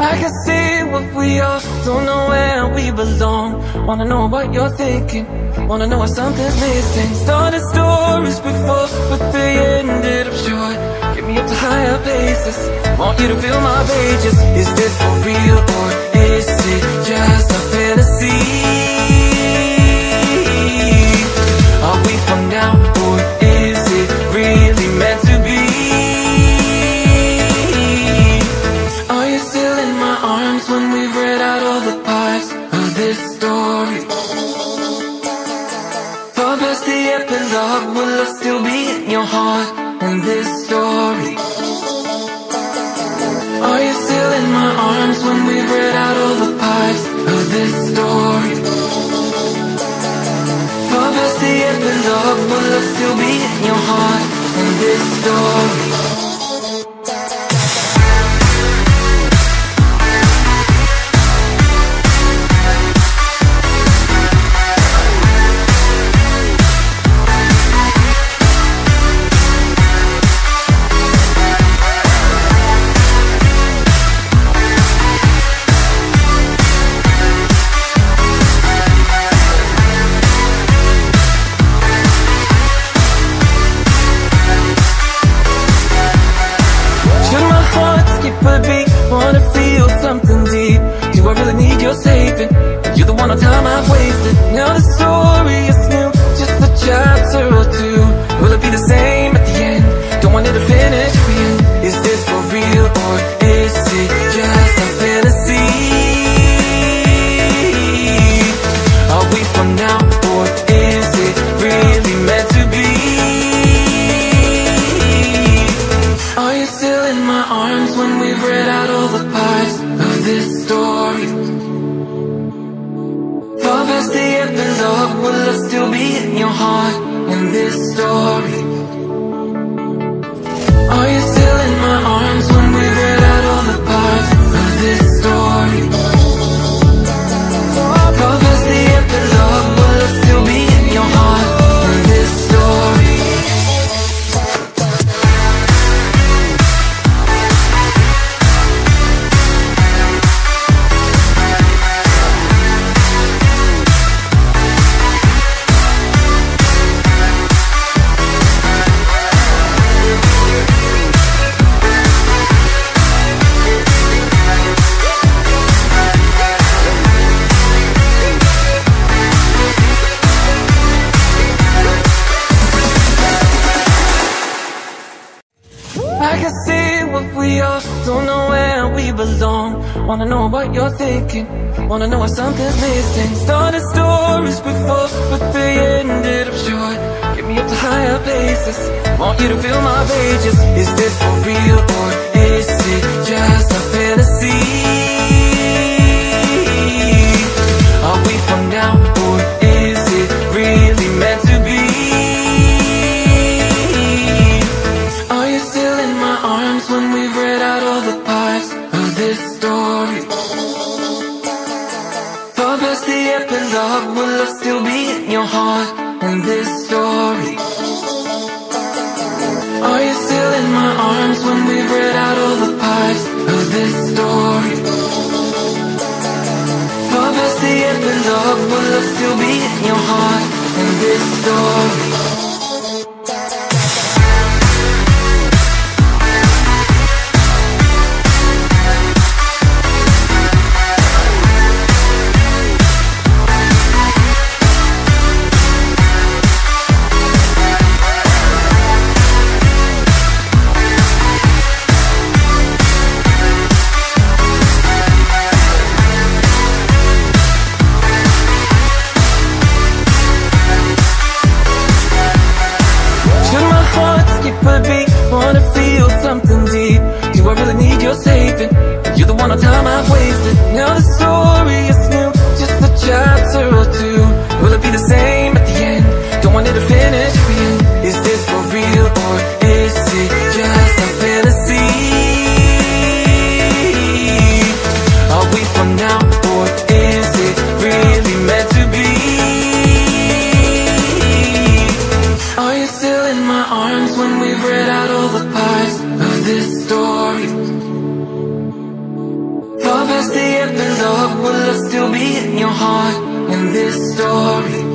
I can see what we are, don't know where we belong. Wanna know what you're thinking, wanna know if something's missing. Started stories before, but they ended up short. Get me up to higher places, want you to fill my pages. Is this for real or is it just a fantasy? Are we for now or is it really meant to be? Are you still in my arms when we've read out all the parts of this story? Far past the epilogue, will I still be in your heart in this story? Are you still in my arms when we've read out all the parts of this story? Far past the epilogue, will I still be in your heart in this story? Wanna feel something deep. Do I really need your saving? You're the one on time I've wasted. Now the story is new, just a chapter or two. Will it be the same at the end? Don't want it to finish for you. Is this for real or is it just a fantasy? Are we for now or is it really meant to be? Are you still in my arms when we've read out all the parts of this story? Far past the epilogue, will I still be in your heart in this story? Are you still in my arms when we've read out all the parts of this story? Far past the epilogue, will I still be in your heart in this story? I can see what we are, don't know where we belong. Wanna know what you're thinking, wanna know if something's missing. Started stories before, but they ended up short. Get me up to higher places, want you to fill my pages. Is this for real or is it just a fantasy? Are we for now or is it really meant to be? When we've read out all the parts of this story, far past the epilogue, will I still be in your heart in this story? Are you still in my arms when we've read out all the parts of this story? Far past the epilogue, will I still be in your heart in this story? Wanna feel something deep. Do I really need your saving? You're the one on time I've wasted. Now the story is new, just a chapter or two. Will it be the same at the end? Don't want it to finish for you. Is this for real or is it just a fantasy? Are we for now or is it really meant to be? Are you still in my arms when we've read out all the parts of this story? Far Will I still be in your heart in this story?